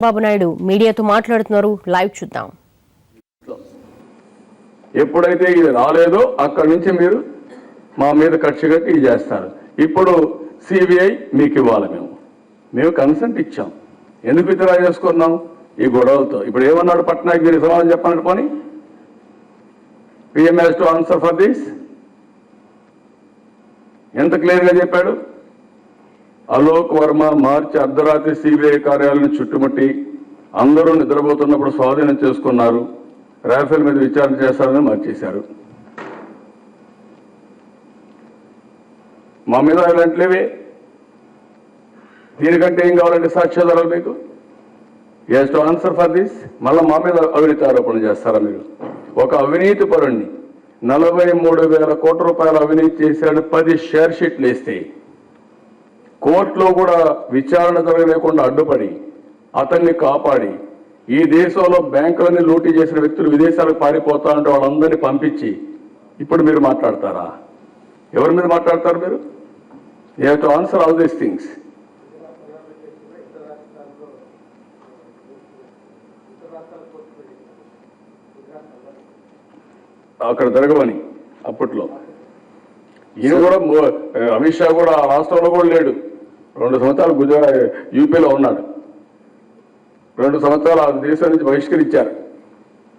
బాబు నాయుడు మీడియాతో మాట్లాడుతున్నారు. లైవ్ చూద్దాం. ఎప్పుడైతే ఇది రాలేదో అక్కడి నుంచి మీరు మా మీద కక్ష కట్టి ఇది చేస్తారు. ఇప్పుడు సిబిఐ మీకు ఇవ్వాలి. మేము కన్సెంట్ ఇచ్చాం. ఎందుకు విత్డ్రా చేసుకున్నాం? ఈ గొడవలతో. ఇప్పుడు ఏమన్నాడు పట్నాయక్? మీరు సమాధానం చెప్పాలంటే పోనీ PM has to answer for this. ఎంత క్లియర్గా చెప్పాడు? అలోక్ వర్మ మార్చి అర్ధరాత్రి సిబిఐ కార్యాలయాన్ని చుట్టుముట్టి అందరూ నిద్రపోతున్నప్పుడు స్వాధీనం చేసుకున్నారు. రాఫెల్ మీద విచారణ చేస్తారని మార్చేశారు. మా మీద ఇలాంటివే. దీనికంటే ఏం కావాలంటే సాక్ష్యాధారాలు మీకు? Has to answer for this. మళ్ళీ మా మీద అవినీతి ఆరోపణ చేస్తారా మీరు? ఒక అవినీతి పరుణ్ణి 43,000 కోట్ల రూపాయలు అవినీతి చేశాడు. 10 షేర్ షీట్లు వేస్తే కోర్టులో కూడా విచారణ జరగలేకుండా అడ్డుపడి అతన్ని కాపాడి ఈ దేశంలో బ్యాంకులన్నీ లూటీ చేసిన వ్యక్తులు విదేశాలకు పారిపోతా ఉంటే వాళ్ళందరినీ పంపించి ఇప్పుడు మీరు మాట్లాడతారా? ఎవరి మీద మాట్లాడతారు మీరు? You have to answer all these things. అక్కడ జరగవని అప్పట్లో ఈయన కూడా అమిత్ షా కూడా ఆ రాష్ట్రంలో కూడా లేడు. 2 సంవత్సరాలు గుజరాత్ యూపీలో ఉన్నాడు. 2 సంవత్సరాలు ఆ దేశం నుంచి బహిష్కరించారు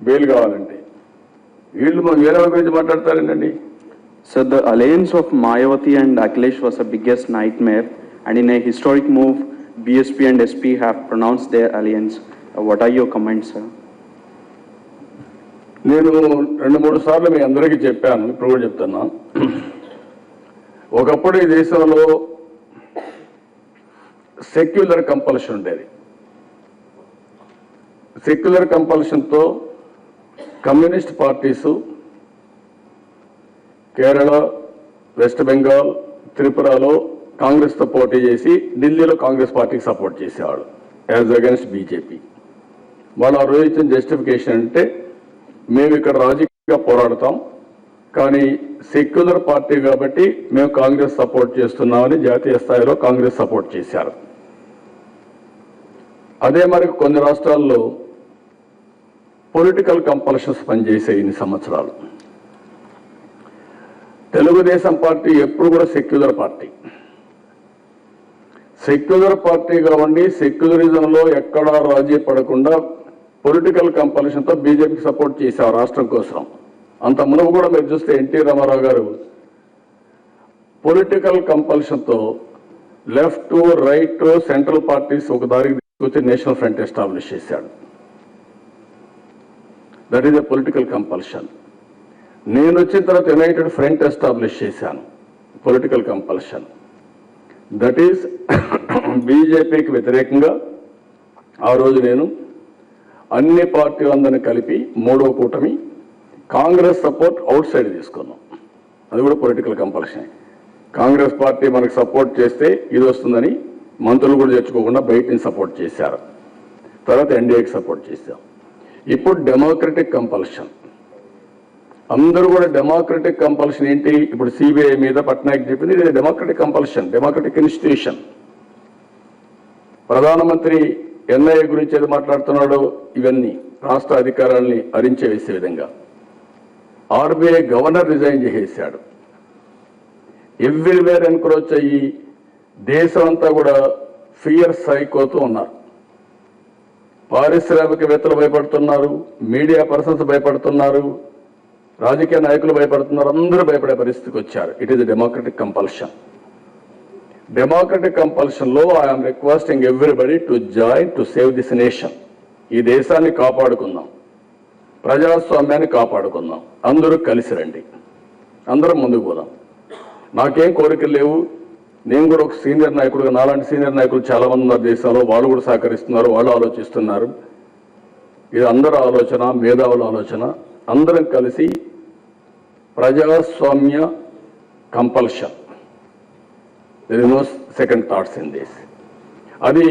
బెయిల్ కావాలంటే. వీళ్ళు వేరే గురించి మాట్లాడతారేంటండి? So the alliance of Mayawati and Akhilesh was the biggest nightmare, and in a historic move, BSP and SP have pronounced their alliance. What are your comments, sir? నేను 2-3 సార్లు మీ అందరికీ చెప్పాను, ఇప్పుడు కూడా చెప్తున్నా. ఒకప్పుడు ఈ దేశంలో సెక్యులర్ కంపల్షన్ ఉండేది. సెక్యులర్ కంపల్షన్తో communist parties Kerala, west Bengal, త్రిపురలో కాంగ్రెస్తో పోటీ చేసి ఢిల్లీలో కాంగ్రెస్ పార్టీకి సపోర్ట్ చేసేవాళ్ళు యాజ్ అగెన్స్ట్ బీజేపీ. వాళ్ళు ఆ రోజు ఇచ్చిన జస్టిఫికేషన్ అంటే మేము ఇక్కడ రాజకీయంగా పోరాడతాం, కానీ సెక్యులర్ పార్టీ కాబట్టి మేము కాంగ్రెస్ సపోర్ట్ చేస్తున్నామని జాతీయ స్థాయిలో కాంగ్రెస్ సపోర్ట్ చేశారు. అదే మరి కొన్ని రాష్ట్రాల్లో పొలిటికల్ కంపల్షన్స్ పనిచేసే ఇన్ని సంవత్సరాలు. తెలుగుదేశం పార్టీ ఎప్పుడు కూడా సెక్యులర్ పార్టీ. సెక్యులర్ పార్టీగా ఉండి సెక్యులరిజంలో ఎక్కడా రాజీ పడకుండా పొలిటికల్ కంపల్షన్తో బీజేపీకి సపోర్ట్ చేశారు రాష్ట్రం కోసం. అంత మునుపు కూడా మీరు చూస్తే ఎన్టీ రామారావు గారు పొలిటికల్ కంపల్షన్తో లెఫ్ట్, రైట్, సెంట్రల్ పార్టీస్ ఒక దారికి తీసుకొచ్చి నేషనల్ ఫ్రంట్ ఎస్టాబ్లిష్ చేశాడు. That is a political compulsion. నేను వచ్చిన తర్వాత యునైటెడ్ ఫ్రంట్ ఎస్టాబ్లిష్ చేశాను. Political compulsion. దట్ ఈస్ బీజేపీకి వ్యతిరేకంగా ఆ రోజు నేను అన్ని పార్టీలందరినీ కలిపి 3వ కూటమి కాంగ్రెస్ సపోర్ట్ అవుట్ సైడ్ తీసుకున్నాం. అది కూడా పొలిటికల్ కంపల్షన్. కాంగ్రెస్ పార్టీ మనకు సపోర్ట్ చేస్తే ఇది వస్తుందని మంత్రులు కూడా తెచ్చుకోకుండా బయట నుంచి సపోర్ట్ చేశారు. తర్వాత ఎన్డీఏకి సపోర్ట్ చేశాం. ఇప్పుడు డెమోక్రటిక్ కంపల్షన్. అందరూ కూడా డెమోక్రటిక్ కంపల్షన్ ఏంటి? ఇప్పుడు సిబిఐ మీద పట్నాయక్ చెప్పింది ఇది డెమోక్రటిక్ కంపల్షన్, డెమోక్రటిక్ ఇన్స్టిట్యూషన్. ప్రధానమంత్రి ఎన్ఐఏ గురించి ఏది మాట్లాడుతున్నాడో ఇవన్నీ రాష్ట్ర అధికారాలని అరించే వేసే విధంగా. ఆర్బీఐ గవర్నర్ రిజైన్ చేసేశాడు. ఎవ్రీవేర్ ఎన్క్రోచ్ అయ్యి దేశం అంతా కూడా ఫియర్ సైకోతో ఉన్నారు. పారిశ్రామికవేత్తలు భయపడుతున్నారు, మీడియా పర్సన్స్ భయపడుతున్నారు, రాజకీయ నాయకులు భయపడుతున్నారు, అందరూ భయపడే పరిస్థితికి వచ్చారు. It is democratic compulsion. Democratic కంపల్షన్లో I'm requesting everybody to join to save this nation. ఈ దేశాన్ని కాపాడుకుందాం, ప్రజాస్వామ్యాన్ని కాపాడుకుందాం, అందరూ కలిసి రండి, అందరం ముందుకు పోదాం. నాకేం కోరికలు లేవు. నేను కూడా ఒక సీనియర్ నాయకుడుగా, నాలాంటి సీనియర్ నాయకులు చాలామంది ఉన్నారు దేశంలో, వాళ్ళు కూడా సహకరిస్తున్నారు, వాళ్ళు ఆలోచిస్తున్నారు. ఇది అందరి ఆలోచన, మేధావుల ఆలోచన. అందరం కలిసి ప్రజాస్వామ్య compulsion. There is no second thoughts in this. అది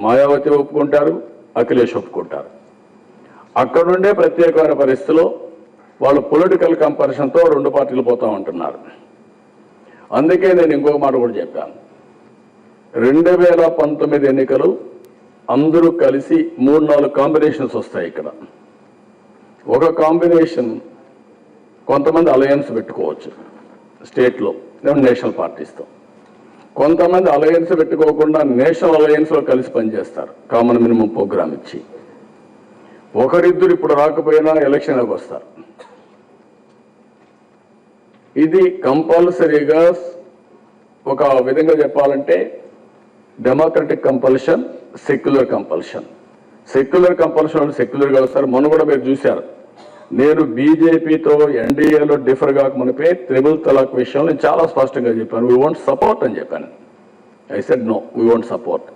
మాయావతి ఒప్పుకుంటారు, అఖిలేష్ ఒప్పుకుంటారు. అక్కడ నుండే ప్రత్యేకమైన పరిస్థితిలో వాళ్ళు పొలిటికల్ కంపల్షన్తో 2 పార్టీలు పోతా ఉంటున్నారు. అందుకే నేను ఇంకొక మాట కూడా చెప్పాను. 2019 ఎన్నికలు అందరూ కలిసి 3-4 కాంబినేషన్స్ వస్తాయి ఇక్కడ. ఒక కాంబినేషన్ కొంతమంది అలయన్స్ పెట్టుకోవచ్చు స్టేట్లో నేషనల్ పార్టీస్తో, కొంతమంది అలయన్స్ పెట్టుకోకుండా నేషనల్ అలయన్స్లో కలిసి పనిచేస్తారు కామన్ మినిమం ప్రోగ్రామ్ ఇచ్చి. ఒకరిద్దరు ఇప్పుడు రాకపోయినా ఎలక్షన్లకు వస్తారు. ఇది కంపల్సరీగా ఒక విధంగా చెప్పాలంటే democratic compulsion, secular compulsion. Secular compulsion సెక్యులర్గా వస్తారు. మొన్న కూడా మీరు చూశారు, నేను బీజేపీతో ఎన్డీఏలో డిఫర్ కాకమునిపే త్రిబుల్ తలాక్ విషయంలో నేను చాలా స్పష్టంగా చెప్పాను, వీ వాంట్ సపోర్ట్ అని చెప్పాను. I said no, we want support.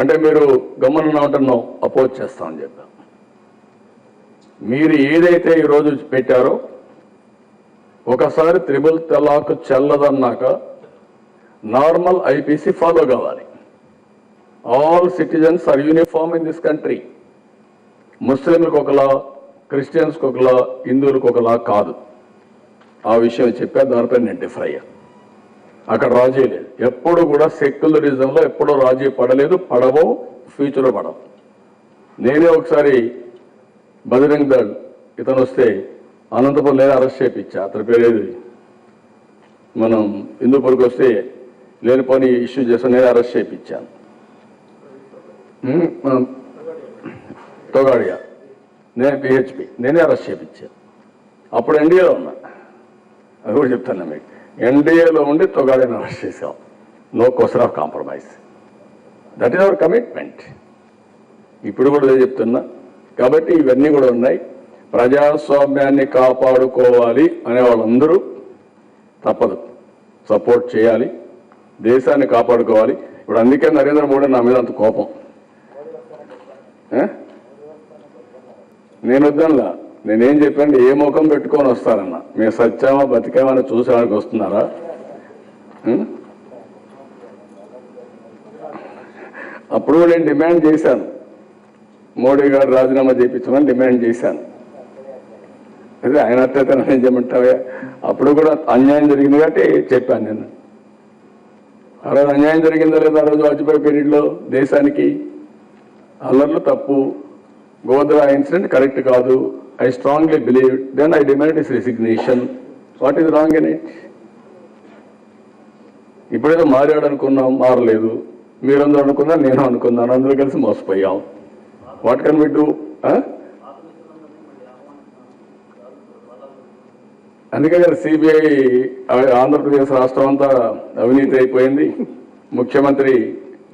అంటే మీరు గమనంగా ఉంటే నో, అపోజ్ చేస్తామని చెప్పాను. మీరు ఏదైతే ఈరోజు పెట్టారో, ఒకసారి త్రిబుల్ తలాక్ చెల్లదన్నాక నార్మల్ ఐపీసీ ఫాలో కావాలి. All citizens are uniform in this country. ముస్లింలకు ఒకలా, క్రిస్టియన్స్కి ఒకలా, హిందువులకు ఒకలా కాదు. ఆ విషయం చెప్పా, దానిపై నేను డిఫర్ అయ్యా. అక్కడ రాజీ లేదు. ఎప్పుడు కూడా సెక్యులరిజంలో ఎప్పుడూ రాజీ పడలేదు, పడవో, ఫ్యూచర్లో పడవు. నేనే ఒకసారి బజరంగ్ దళ్ ఇతను వస్తే అనంతపురం లేదా అరెస్ట్ చేయించా. అతని పేరు మనం హిందూపూర్కి వస్తే లేని పని ఇష్యూ చేస్తే నేనే అరెస్ట్ చేయించాను. తొగాడియా నేను పిహెచ్పి నేనే అరెస్ట్ చేయించాను. అప్పుడు ఎన్డీఏలో ఉన్నా, అది కూడా చెప్తాను మీకు. ఎన్డీఏలో ఉండి తొగాడిని అరెస్ట్ చేసాం. No question of compromise. That is our commitment. ఇప్పుడు కూడా అదే చెప్తున్నా. కాబట్టి ఇవన్నీ కూడా ఉన్నాయి. ప్రజాస్వామ్యాన్ని కాపాడుకోవాలి అనే వాళ్ళందరూ తప్పదు, సపోర్ట్ చేయాలి. దేశాన్ని కాపాడుకోవాలి. ఇప్పుడు అందుకే నరేంద్ర మోడీ నా మీద అంత కోపం. నేను వద్దనలా, నేనేం చెప్పాను, ఏ ముఖం పెట్టుకొని వస్తారన్నా, మేము సత్యామా బతికామని చూసేవాడికి వస్తున్నారా? అప్పుడు నేను డిమాండ్ చేశాను, మోడీ గారు రాజీనామా చేయించమని డిమాండ్ చేశాను. అదే ఆయన అత్యత ఏం చేయమంటావా? అప్పుడు కూడా అన్యాయం జరిగింది కాబట్టి చెప్పాను నేను. ఆ రోజు అన్యాయం జరిగిందో లేదో, ఆ రోజు వాజ్పేయి పీరియడ్లో దేశానికి అల్లర్లు తప్పు, గోద్రా ఇన్సిడెంట్ కరెక్ట్ కాదు. I strongly believe, then I demand his resignation. What is wrong in it? ఇప్పుడేదో మారాడు అనుకున్నాం, మారలేదు. మీరందరూ అనుకున్నారు, నేను అనుకున్నాను, అందరూ కలిసి మోసపోయాం. What can we do? అందుకే కదా సిబిఐ ఆంధ్రప్రదేశ్ రాష్ట్రం అంతా అవినీతి అయిపోయింది. ముఖ్యమంత్రి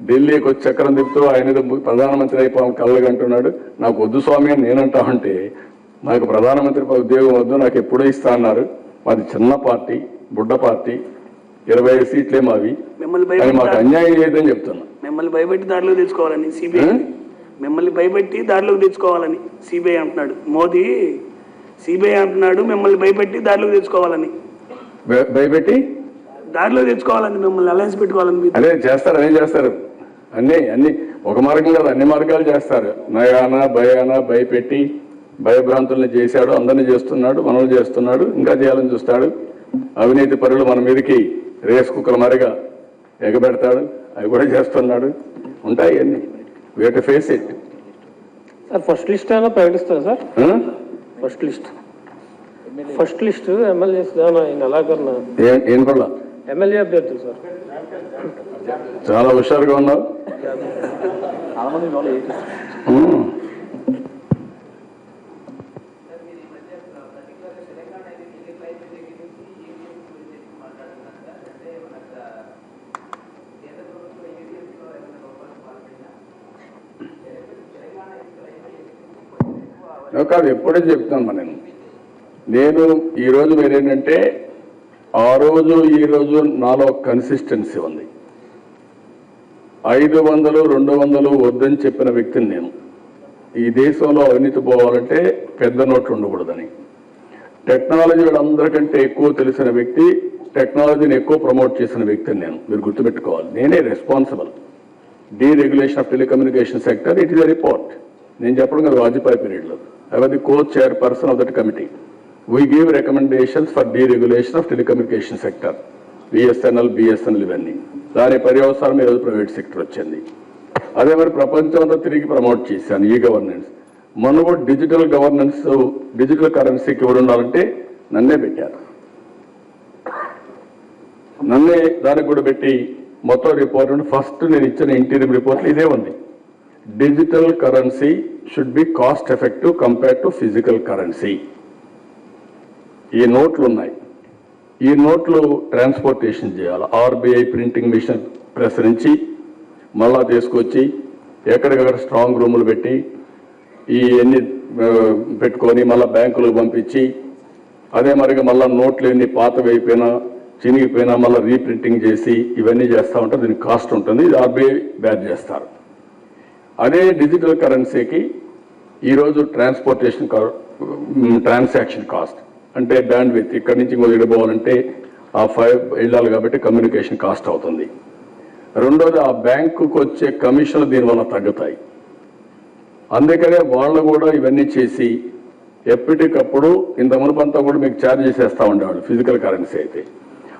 ఢిల్లీకి వచ్చి చక్రం తిప్పుతూ ఆయన ప్రధానమంత్రి అయిపోవాలని కళ్ళగంటున్నాడు. నాకు వద్దు స్వామి అని నేనంటా ఉంటే, నాకు ప్రధానమంత్రి ఉద్యోగం వద్దు, నాకు ఎప్పుడూ ఇస్తా అన్నారు. మాది చిన్న పార్టీ, బుడ్డ పార్టీ, 25 సీట్లే మావి, మాకు అన్యాయం చేయదని చెప్తున్నా. మిమ్మల్ని భయపెట్టి దారిలోకి తెచ్చుకోవాలని సిబిఐ, మిమ్మల్ని భయపెట్టి దారిలోకి తెచ్చుకోవాలని సిబిఐ అంటున్నాడు. మోదీ సిబిఐ అంటున్నాడు మిమ్మల్ని భయపెట్టి దారిలోకి తెచ్చుకోవాలని, భయపెట్టి దారిలో తెచ్చుకోవాలని, మిమ్మల్ని అలయన్స్ పెట్టుకోవాలని. అదే చేస్తారు, అదే చేస్తారు. అన్ని ఒక మార్గం కాదు, అన్ని మార్గాలు చేస్తారు. నయానా భయానా భయపెట్టి భయభ్రాంతుల్ని చేశాడు, అందరినీ చేస్తున్నాడు, మనల్ని చేస్తున్నాడు, ఇంకా చేయాలని చూస్తాడు. అవినీతి పరులు మన మీదకి రేస్ కుక్కల మరిగా ఎగబెడతాడు, అవి కూడా చేస్తున్నాడు. ఉంటాయి అన్ని. We have to face it. Sir first list అయినా ప్రకటిస్తారు సార్? ఫస్ట్ లిస్ట్ ఎమ్మెల్యేస్ ఎలాగన్నా ఏం కూడా ఎమ్మెల్యే అభ్యర్థులు సార్ చాలా హుషారుగా ఉన్నావు. కాదు, ఎప్పుడే చెప్తాను నేను ఈరోజు మీరేంటంటే, ఆ రోజు ఈరోజు నాలో కన్సిస్టెన్సీ ఉంది. 500, 200 వద్దని చెప్పిన వ్యక్తిని నేను. ఈ దేశంలో అవినీతి పోవాలంటే పెద్ద నోట్లు ఉండకూడదని. టెక్నాలజీ అందరికంటే ఎక్కువ తెలిసిన వ్యక్తి, టెక్నాలజీని ఎక్కువ ప్రమోట్ చేసిన వ్యక్తిని నేను. మీరు గుర్తుపెట్టుకోవాలి, నేనే responsible. Deregulation of telecommunication sector, it is a report. నేను చెప్పడం కదా, వాజ్పేయి పీరియడ్లో I was the co-chairperson of that committee. We gave recommendations for deregulation of telecommunication sector, BSNL ఇవన్నీ. దాని పర్యవసానం ఈరోజు ప్రైవేట్ సెక్టర్ వచ్చింది. అదే మరి ప్రపంచం అంతా తిరిగి ప్రమోట్ చేశాను ఈ గవర్నెన్స్. మొన్న కూడా డిజిటల్ గవర్నెన్స్, డిజిటల్ కరెన్సీకి ఎవరు ఉండాలంటే నన్నే పెట్టారు. నన్నే దానికి కూడా పెట్టి మొత్తం రిపోర్ట్ ఫస్ట్ నేను ఇచ్చిన ఇంటీరియం రిపోర్ట్లో ఇదే ఉంది. Digital currency should be cost effective compare to physical currency. ఈ నోట్లు ఉన్నాయి, ఈ నోట్లు ట్రాన్స్పోర్టేషన్ చేయాలి. ఆర్బీఐ ప్రింటింగ్ మిషన్ ప్రెస్ నుంచి మళ్ళా తీసుకొచ్చి ఎక్కడికక్కడ స్ట్రాంగ్ రూములు పెట్టి ఈ ఎన్ని పెట్టుకొని మళ్ళీ బ్యాంకులకు పంపించి, అదే మరిగా మళ్ళీ నోట్లు ఎన్ని పాతవి అయిపోయినా చినిగిపోయినా మళ్ళీ రీప్రింటింగ్ చేసి ఇవన్నీ చేస్తూ ఉంటారు. దీనికి కాస్ట్ ఉంటుంది, ఇది ఆర్బీఐ బ్యాడ్ చేస్తారు. అదే డిజిటల్ కరెన్సీకి ఈరోజు ట్రాన్సాక్షన్ కాస్ట్ అంటే బ్యాండ్ విత్ ఇక్కడి నుంచి ఇంకో పోవాలంటే ఆ 5 వెళ్ళాలి కాబట్టి కమ్యూనికేషన్ కాస్ట్ అవుతుంది. రెండోది ఆ బ్యాంకుకు వచ్చే కమిషన్లు దీనివల్ల తగ్గుతాయి. అందుకనే వాళ్ళు కూడా ఇవన్నీ చేసి ఎప్పటికప్పుడు ఇంత మునుపంతా కూడా మీకు ఛార్జ్ చేసేస్తూ ఉండేవాళ్ళు ఫిజికల్ కరెన్సీ అయితే.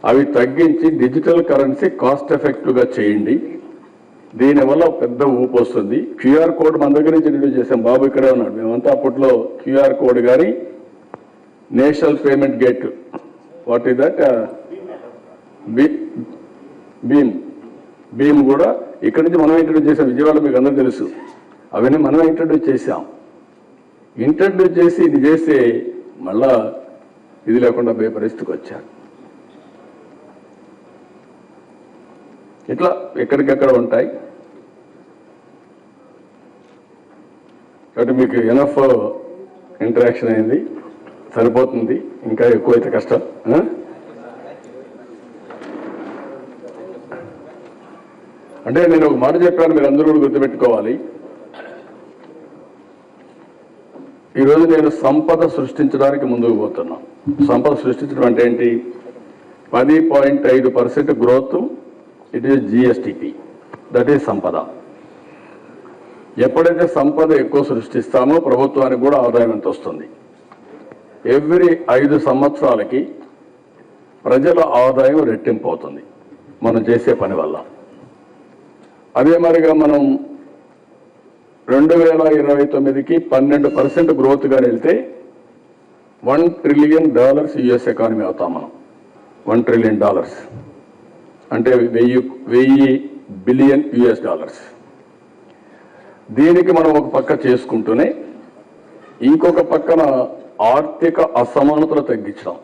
అవి తగ్గించి డిజిటల్ కరెన్సీ కాస్ట్ ఎఫెక్టివ్గా చేయండి. దీనివల్ల పెద్ద ఊపు వస్తుంది. క్యూఆర్ కోడ్ మన దగ్గర నుంచి ఇంట్రడ్యూస్ చేసాం. బాబు ఇక్కడే ఉన్నాడు. మేమంతా అప్పట్లో క్యూఆర్ కోడ్ కానీ national payment gate, what is that, భీమ్ కూడా ఇక్కడి నుంచి మనం ఇంట్రడ్యూస్ చేసాం. విజయవాడ మీకు అందరూ తెలుసు. అవన్నీ మనమే ఇంట్రడ్యూస్ చేసాం. ఇంట్రడ్యూస్ చేసి ఇది చేస్తే మళ్ళా ఇది లేకుండా పోయే పరిస్థితికి వచ్చారు. ఇట్లా ఎక్కడికెక్కడ ఉంటాయి. కాబట్టి మీకు ఎనఫ్ ఇంటరాక్షన్ అయింది, సరిపోతుంది. ఇంకా ఎక్కువైతే కష్టం. అంటే నేను ఒక మాట చెప్పాను, మీరు అందరూ కూడా గుర్తుపెట్టుకోవాలి. ఈరోజు నేను సంపద సృష్టించడానికి ముందుకు పోతున్నాను. సంపద సృష్టించడం అంటే ఏంటి? 10.5% growth, it is GSTP, that is సంపద. ఎప్పుడైతే సంపద ఎక్కువ సృష్టిస్తామో ప్రభుత్వానికి కూడా ఆదాయం ఎంత వస్తుంది. ఎవ్రీ 5 సంవత్సరాలకి ప్రజల ఆదాయం రెట్టింపు అవుతుంది మనం చేసే పని వల్ల. అదే మరిగా మనం 2029కి 12% గ్రోత్గా వెళ్తే $1 ట్రిలియన్ యుఎస్ ఎకానమీ అవుతాం మనం. $1 ట్రిలియన్ అంటే 1000 బిలియన్ యుఎస్ డాలర్స్. దీనికి మనం ఒక పక్క చేసుకుంటూనే ఇంకొక పక్కన ఆర్థిక అసమానతలు తగ్గించడం.